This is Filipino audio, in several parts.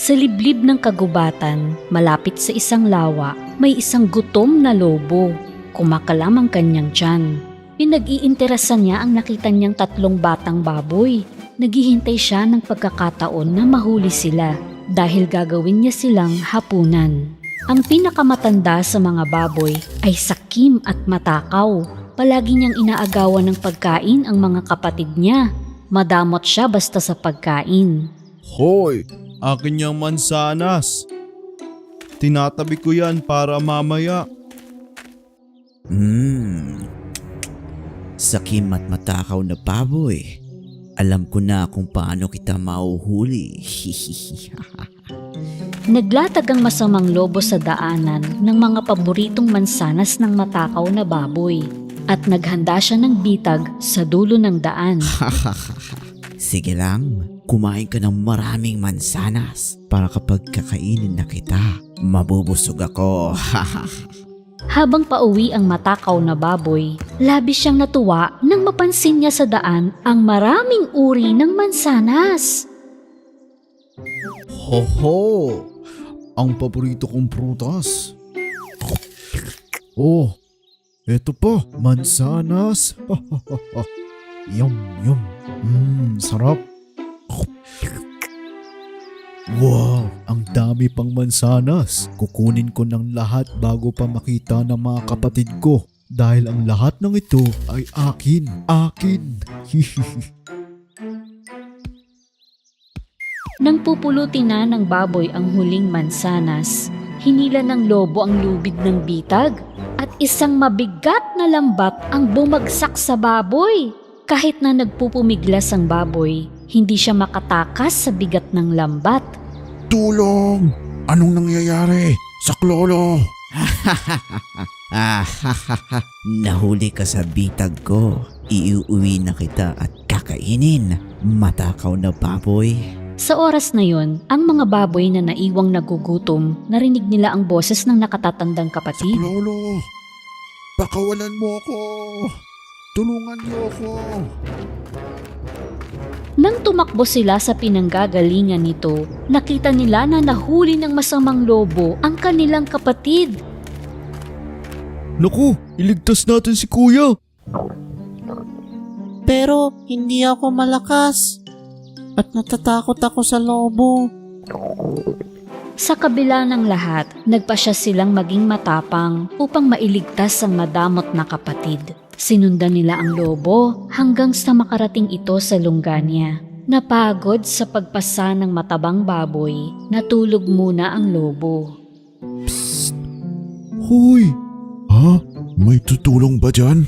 Sa liblib ng kagubatan, malapit sa isang lawa, may isang gutom na lobo. Kumakalam ang kanyang tiyan. Pinag-iinterasan niya ang nakita niyang 3 batang baboy. Naghihintay siya ng pagkakataon na mahuli sila dahil gagawin niya silang hapunan. Ang pinakamatanda sa mga baboy ay sakim at matakaw. Palagi niyang inaagawan ng pagkain ang mga kapatid niya. Madamot siya basta sa pagkain. Hoy! Akin yung mansanas. Tinatabi ko yan para mamaya. Sakim at matakaw na baboy. Alam ko na kung paano kita mauhuli. Naglatag ang masamang lobo sa daanan ng mga paboritong mansanas ng matakaw na baboy at naghanda siya ng bitag sa dulo ng daan. Sige lang, kumain ka ng maraming mansanas para kapag kakainin na kita, mabubusog ako. Habang pauwi ang matakaw na baboy, labis siyang natuwa nang mapansin niya sa daan ang maraming uri ng mansanas. Hoho! Ang paborito kong prutas. Oh, eto pa, mansanas. Yum, yum. Sarap. Wow, ang dami pang mansanas. Kukunin ko ng lahat bago pa makita ng mga kapatid ko. Dahil ang lahat ng ito ay akin. Akin. Nang pupulutin na ng baboy ang huling mansanas, hinila ng lobo ang lubid ng bitag at isang mabigat na lambat ang bumagsak sa baboy. Kahit na nagpupumiglas ang baboy, hindi siya makatakas sa bigat ng lambat. Tulong! Anong nangyayari? Saklolo! Nahuli ka sa bitag ko. Iuwi na kita at kakainin. Matakaw na baboy. Sa oras na yon, ang mga baboy na naiwang nagugutom, narinig nila ang boses ng nakatatandang kapatid. Saklolo! Pakawalan mo ako! Tulungan niyo ako! Nang tumakbo sila sa pinanggagalingan nito, nakita nila na nahuli ng masamang lobo ang kanilang kapatid. Naku! Iligtas natin si kuya! Pero hindi ako malakas at natatakot ako sa lobo. Sa kabila ng lahat, nagpasya silang maging matapang upang mailigtas ang madamot na kapatid. Sinundan nila ang lobo hanggang sa makarating ito sa lungga niya. Napagod sa pagpasa ng matabang baboy, natulog muna ang lobo. Hoy! Ha? May tutulong ba dyan?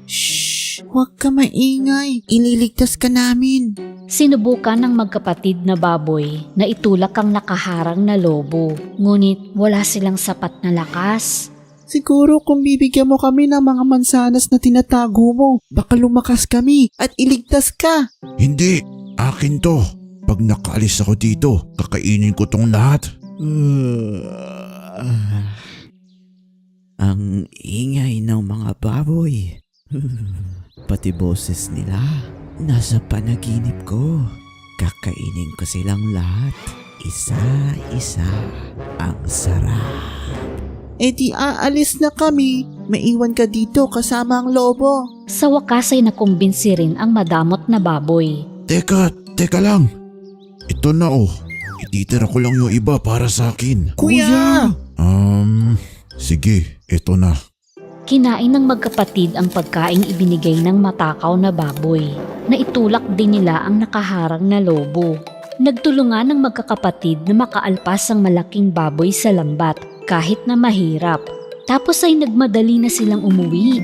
Shh! Huwag ka maingay. Ililigtas ka namin. Sinubukan ng magkapatid na baboy na itulak ang nakaharang na lobo, ngunit wala silang sapat na lakas. Siguro kung bibigyan mo kami ng mga mansanas na tinatago mo, baka lumakas kami at iligtas ka. Hindi! Akin to! Pag nakaalis ako dito, kakainin ko tong lahat. Ang ingay ng mga baboy. Pati boses nila nasa panaginip ko. Kakainin ko silang lahat. Isa-isa. Ang sarap. E di aalis na kami. Maiwan ka dito kasama ang lobo. Sa wakas ay nakumbinsi rin ang madamot na baboy. Teka lang. Ito na oh. Ititira ko lang yung iba para sa akin. Kuya! Sige, ito na. Kinain ng magkapatid ang pagkaing ibinigay ng matakaw na baboy. Naitulak din nila ang nakaharang na lobo. Nagtulungan ng magkakapatid na makaalpas ang malaking baboy sa lambat kahit na mahirap. Tapos ay nagmadali na silang umuwi.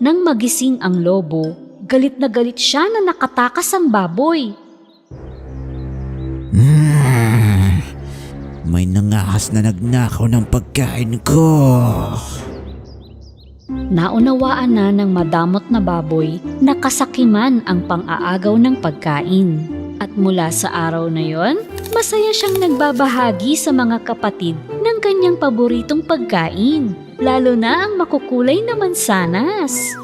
Nang magising ang lobo, galit na galit siya na nakatakas ang baboy. May nangahas na nagnakaw ng pagkain ko. Naunawaan na ng madamot na baboy na kasakiman ang pang-aagaw ng pagkain. At mula sa araw na yon, masaya siyang nagbabahagi sa mga kapatid ng kanyang paboritong pagkain, lalo na ang makukulay na mansanas.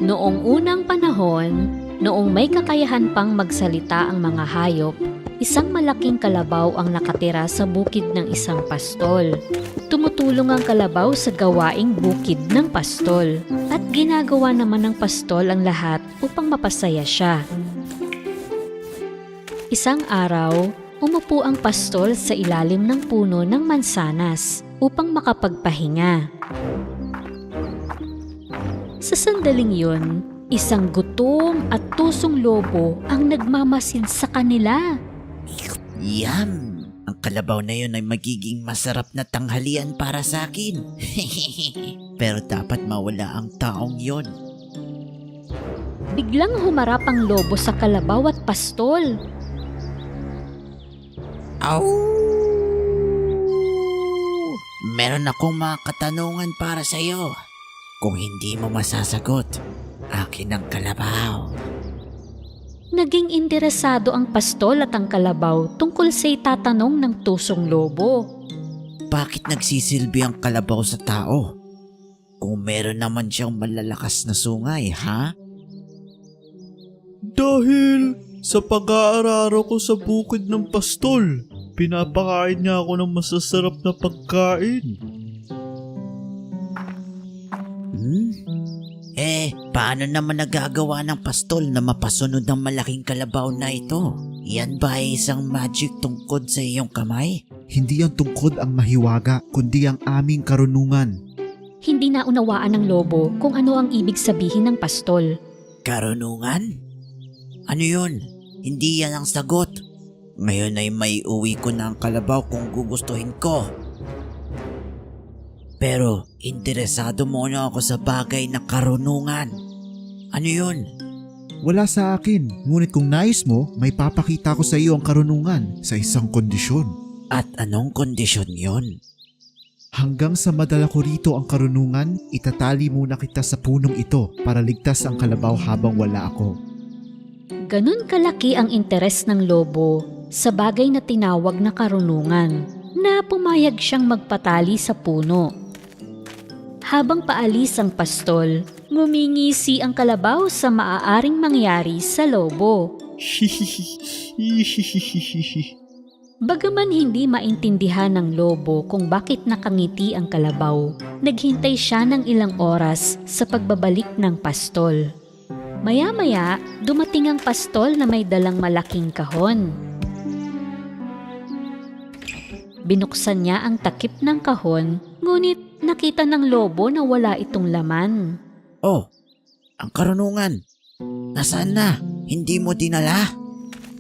Noong unang panahon, noong may kakayahan pang magsalita ang mga hayop, isang malaking kalabaw ang nakatira sa bukid ng isang pastol. Tumutulong ang kalabaw sa gawaing bukid ng pastol at ginagawa naman ng pastol ang lahat upang mapasaya siya. Isang araw, umupo ang pastol sa ilalim ng puno ng mansanas upang makapagpahinga. Sa sandaling yun, isang gutom at tusong lobo ang nagmamasid sa kanila. Yum! Ang kalabaw na yun ay magiging masarap na tanghalian para sa akin. Pero dapat mawala ang taong yon. Biglang humarap ang lobo sa kalabaw at pastol. Aw! Meron akong mga katanungan para sa iyo. Kung hindi mo masasagot, akin ang kalabaw. Naging interesado ang pastol at ang kalabaw tungkol sa itatanong ng tusong lobo. Bakit nagsisilbi ang kalabaw sa tao? Kung meron naman siyang malalakas na sungay, ha? Dahil sa pag-aararo ko sa bukid ng pastol, pinapakain niya ako ng masasarap na pagkain. Paano naman nagagawa ng pastol na mapasunod ang malaking kalabaw na ito? Yan ba ay isang magic tungkod sa iyong kamay? Hindi ang tungkod ang mahiwaga, kundi ang aming karunungan. Hindi naunawaan ng lobo kung ano ang ibig sabihin ng pastol. Karunungan? Ano yun? Hindi yan ang sagot. Ngayon ay may uwi ko na ang kalabaw kung gugustuhin ko. Pero interesado muna ako sa bagay na karunungan. Ano yun? Wala sa akin, ngunit kung nais mo, may papakita ko sa iyo ang karunungan sa isang kondisyon. At anong kondisyon yon? Hanggang sa madala ko rito ang karunungan, itatali muna kita sa punong ito para ligtas ang kalabaw habang wala ako. Ganun kalaki ang interes ng lobo sa bagay na tinawag na karunungan na pumayag siyang magpatali sa puno. Habang paalis ang pastol, ngumingisi ang kalabaw sa maaaring mangyari sa lobo. Bagaman hindi maintindihan ng lobo kung bakit nakangiti ang kalabaw, naghintay siya ng ilang oras sa pagbabalik ng pastol. Maya-maya, dumating ang pastol na may dalang malaking kahon. Binuksan niya ang takip ng kahon, ngunit nakita ng lobo na wala itong laman. Oh, ang karunungan. Nasaan na? Hindi mo dinala?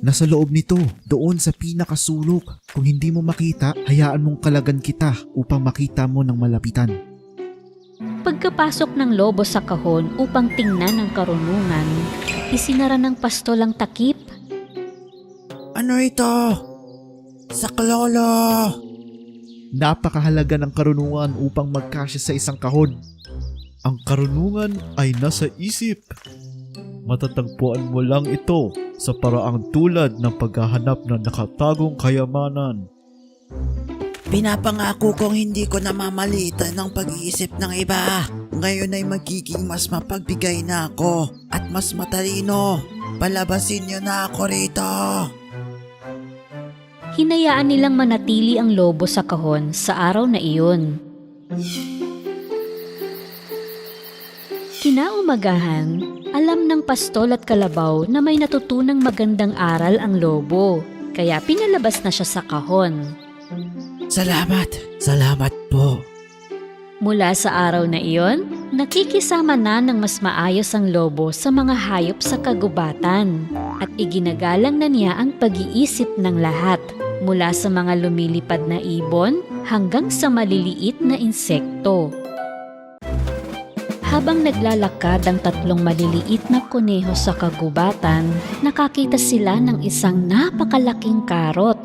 Nasa loob nito, doon sa pinakasulok. Kung hindi mo makita, hayaan mong kalagan kita upang makita mo ng malapitan. Pagkapasok ng lobo sa kahon upang tingnan ang karunungan, isinara ng pastol ang takip. Ano ito? Saklolo! Napakahalaga ng karunungan upang magkasya sa isang kahon. Ang karunungan ay nasa isip. Matatagpuan mo lang ito sa paraang tulad ng paghahanap ng nakatagong kayamanan. Pinapangako kong hindi ko namamalitan ng pag-iisip ng iba. Ngayon ay magiging mas mapagbigay na ako at mas matalino. Palabasin niyo na ako rito. Hinayaan nilang manatili ang lobo sa kahon sa araw na iyon. Kinaumagahan, alam ng pastol at kalabaw na may natutunang magandang aral ang lobo, kaya pinalabas na siya sa kahon. Salamat po. Mula sa araw na iyon, nakikisama na ng mas maayos ang lobo sa mga hayop sa kagubatan at iginagalang na niya ang pag-iisip ng lahat mula sa mga lumilipad na ibon hanggang sa maliliit na insekto. Habang naglalakad ang tatlong maliliit na kuneho sa kagubatan, nakakita sila ng isang napakalaking karot.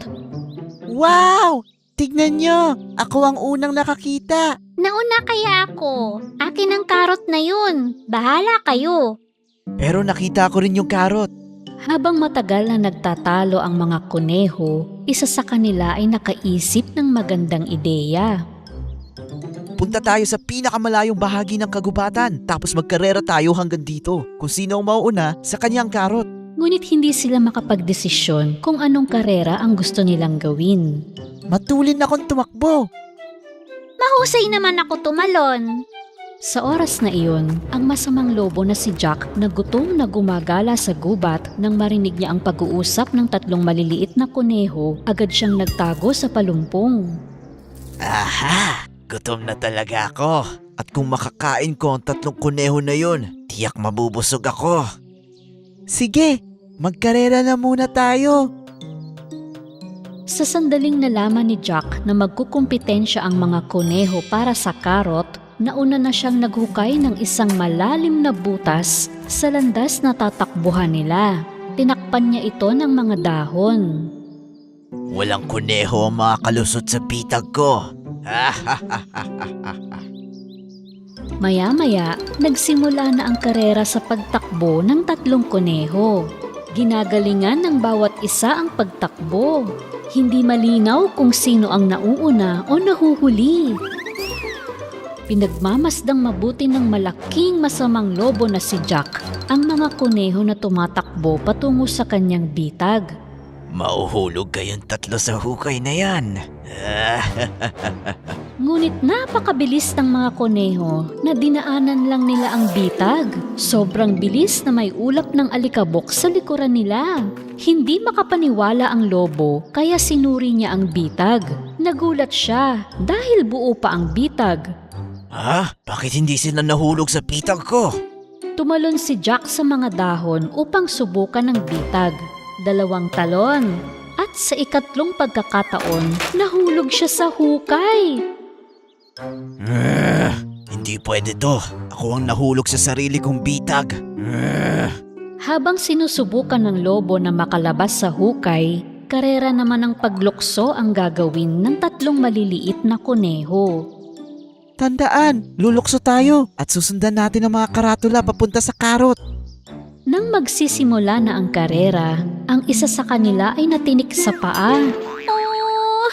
Wow! Tignan nyo! Ako ang unang nakakita! Nauna kaya ako? Akin ang karot na yun. Bahala kayo. Pero nakita ko rin yung karot. Habang matagal na nagtatalo ang mga kuneho, isa sa kanila ay nakaisip ng magandang ideya. Punta tayo sa pinakamalayong bahagi ng kagubatan tapos magkarera tayo hanggang dito. Kung sino ang mauuna sa kanyang karot. Ngunit hindi sila makapagdesisyon kung anong karera ang gusto nilang gawin. Matulin akong tumakbo. Mahusay naman ako tumalon. Sa oras na iyon, ang masamang lobo na si Jack na gutom na gumagala sa gubat nang marinig niya ang pag-uusap ng 3 maliliit na kuneho, agad siyang nagtago sa palumpong. Aha! Gutom na talaga ako. At kung makakain ko ang 3 kuneho na yun, tiyak mabubusog ako. Sige, magkarera na muna tayo. Sa sandaling nalaman ni Jack na magkukumpetensya ang mga kuneho para sa karot, nauna na siyang naghukay ng isang malalim na butas sa landas na tatakbuhan nila. Tinakpan niya ito ng mga dahon. Walang kuneho ang makakalusot sa bitag ko. Maya-maya, nagsimula na ang karera sa pagtakbo ng 3 kuneho. Ginagalingan ng bawat isa ang pagtakbo. Hindi malinaw kung sino ang nauuna o nahuhuli. Pinagmamasdang mabuti ng malaking masamang lobo na si Jack ang mga kuneho na tumatakbo patungo sa kanyang bitag. Mauhulog kayong 3 sa hukay na yan. Ngunit napakabilis ng mga kuneho na dinaanan lang nila ang bitag. Sobrang bilis na may ulap ng alikabok sa likuran nila. Hindi makapaniwala ang lobo kaya sinuri niya ang bitag. Nagulat siya dahil buo pa ang bitag. Ha? Bakit hindi sila nahulog sa bitag ko? Tumalon si Jack sa mga dahon upang subukan ang bitag. 2 talon. At sa 3 pagkakataon, nahulog siya sa hukay. Hindi pwede to. Ako ang nahulog sa sarili kong bitag. Habang sinusubukan ng lobo na makalabas sa hukay, karera naman ang paglukso ang gagawin ng 3 maliliit na kuneho. Tandaan, lulukso tayo at susundan natin ang mga karatula papunta sa karot. Nang magsisimula na ang karera, ang isa sa kanila ay natinik sa paa. Oh!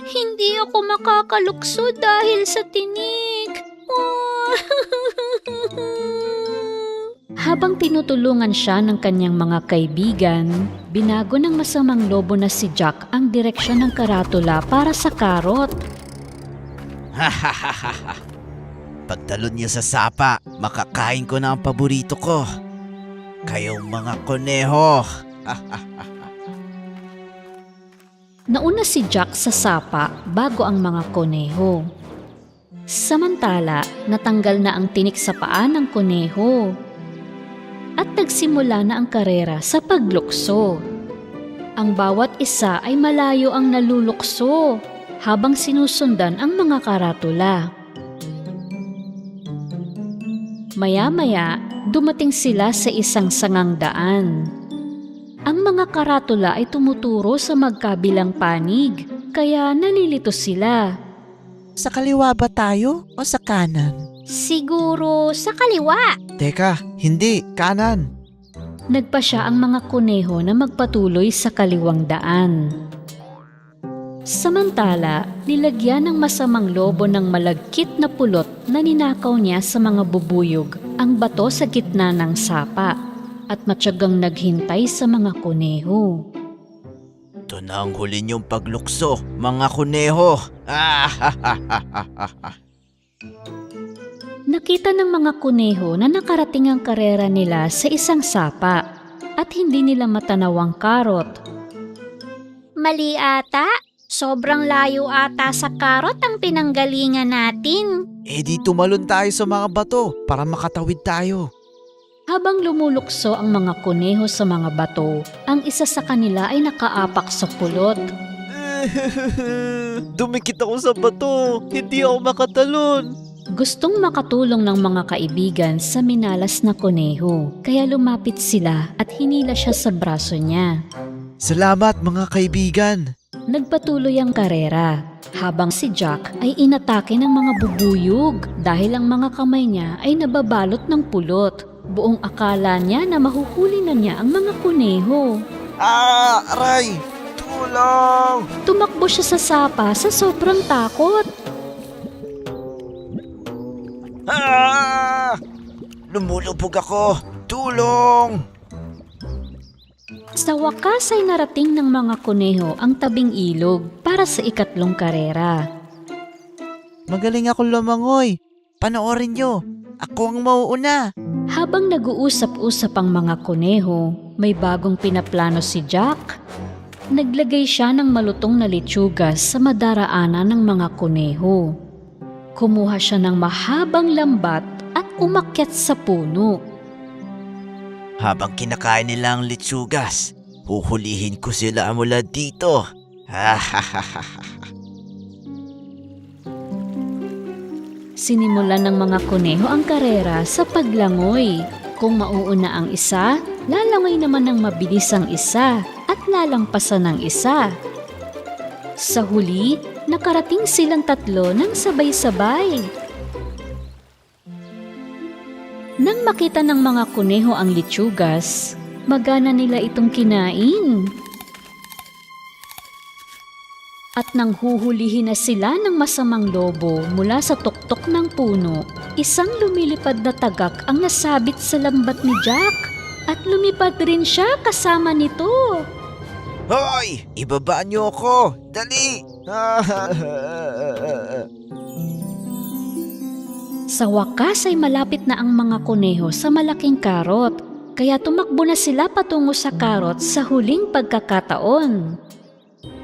Hindi ako makakalukso dahil sa tinik. Oh! Habang tinutulungan siya ng kanyang mga kaibigan, binago ng masamang lobo na si Jack ang direksyon ng karatula para sa karot. Pagtalon niya sa sapa, makakain ko na ang paborito ko. Kayong mga kuneho. Nauna si Jack sa sapa bago ang mga kuneho. Samantala, natanggal na ang tinik sa paa ng kuneho. At nagsimula na ang karera sa paglukso. Ang bawat isa ay malayo ang nalulukso habang sinusundan ang mga karatula. Maya-maya, dumating sila sa isang sangang daan. Ang mga karatula ay tumuturo sa magkabilang panig, kaya nalilito sila. Sa kaliwa ba tayo o sa kanan? Siguro sa kaliwa. Teka, hindi, kanan. Nagpa siya ang mga kuneho na magpatuloy sa kaliwang daan. Samantala, nilagyan ng masamang lobo ng malagkit na pulot na ninakaw niya sa mga bubuyog ang bato sa gitna ng sapa at matyagang naghintay sa mga kuneho. Ito na ang huli niyong paglukso, mga kuneho. Nakita ng mga kuneho na nakarating ang karera nila sa isang sapa at hindi nila matanaw ang karot. Mali ata. Sobrang layo ata sa karot ang pinanggalingan natin. Di tumalon tayo sa mga bato para makatawid tayo. Habang lumulukso ang mga kuneho sa mga bato, ang isa sa kanila ay nakaapak sa pulot. Dumikit ako sa bato. Hindi ako makatalon. Gustong makatulong ng mga kaibigan sa minalas na kuneho, kaya lumapit sila at hinila siya sa braso niya. Salamat mga kaibigan. Nagpatuloy ang karera, habang si Jack ay inatake ng mga bubuyog dahil ang mga kamay niya ay nababalot ng pulot. Buong akala niya na mahuhuli na niya ang mga kuneho. Aray! Tulong! Tumakbo siya sa sapa sa sobrang takot. Ah! Lumulubog ako! Tulong! Sa wakas ay narating ng mga kuneho ang tabing ilog para sa ikatlong karera. Magaling akong lumangoy. Panoorin nyo. Ako ang mauuna. Habang nag-uusap-usap ang mga kuneho, may bagong pinaplano si Jack. Naglagay siya ng malutong na litsugas sa madaraanan ng mga kuneho. Kumuha siya ng mahabang lambat at umakyat sa puno. Habang kinakain nila ang litsugas, huhulihin ko sila mula dito. Sinimulan ng mga kuneho ang karera sa paglangoy. Kung mauuna ang isa, lalangoy naman ng mabilis ang isa at lalampasan ng isa. Sa huli, nakarating silang tatlo ng sabay-sabay. Nang makita ng mga kuneho ang litsugas, magana nila itong kinain. At nang huhulihin na sila ng masamang lobo mula sa tuktok ng puno, isang lumilipad na tagak ang nasabit sa lambat ni Jack at lumipad rin siya kasama nito. Hoy! Ibaba niyo ako! Dali! Sa wakas ay malapit na ang mga kuneho sa malaking karot, kaya tumakbo na sila patungo sa karot sa huling pagkakataon.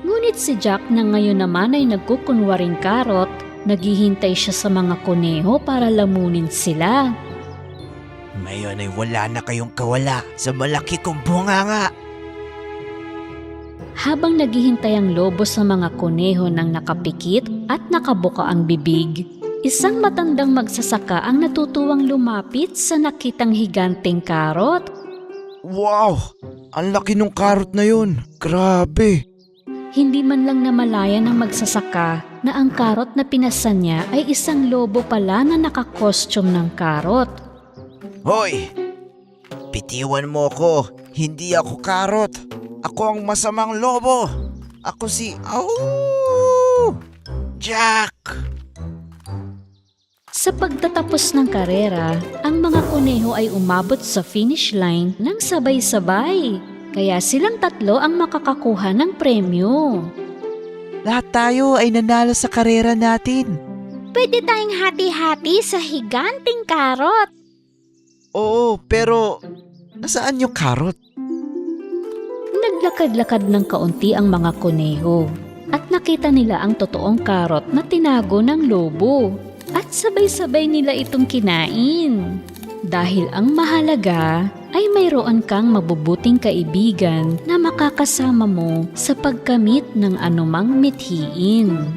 Ngunit si Jack na ngayon naman ay nagkukunwaring karot, naghihintay siya sa mga kuneho para lamunin sila. Ngayon ay wala na kayong kawala sa malaki kong bunganga. Habang naghihintay ang lobo sa mga kuneho nang nakapikit at nakabuka ang bibig, isang matandang magsasaka ang natutuwang lumapit sa nakitang higanteng karot. Wow! Ang laki ng karot na yun. Grabe! Hindi man lang namalaya ng magsasaka na ang karot na pinasan niya ay isang lobo pala na nakakostyum ng karot. Hoy! Bitiwan mo ko. Hindi ako karot. Ako ang masamang lobo. Ako si... Jack! Sa pagtatapos ng karera, ang mga kuneho ay umabot sa finish line ng sabay-sabay. Kaya silang tatlo ang makakakuha ng premyo. Lahat tayo ay nanalo sa karera natin. Pwede tayong hati-hati sa higanting karot. Oo, pero... Nasaan yung karot? Naglakad-lakad ng kaunti ang mga kuneho at nakita nila ang totoong karot na tinago ng lobo at sabay-sabay nila itong kinain. Dahil ang mahalaga ay mayroon kang mabubuting kaibigan na makakasama mo sa pagkamit ng anumang mithiin.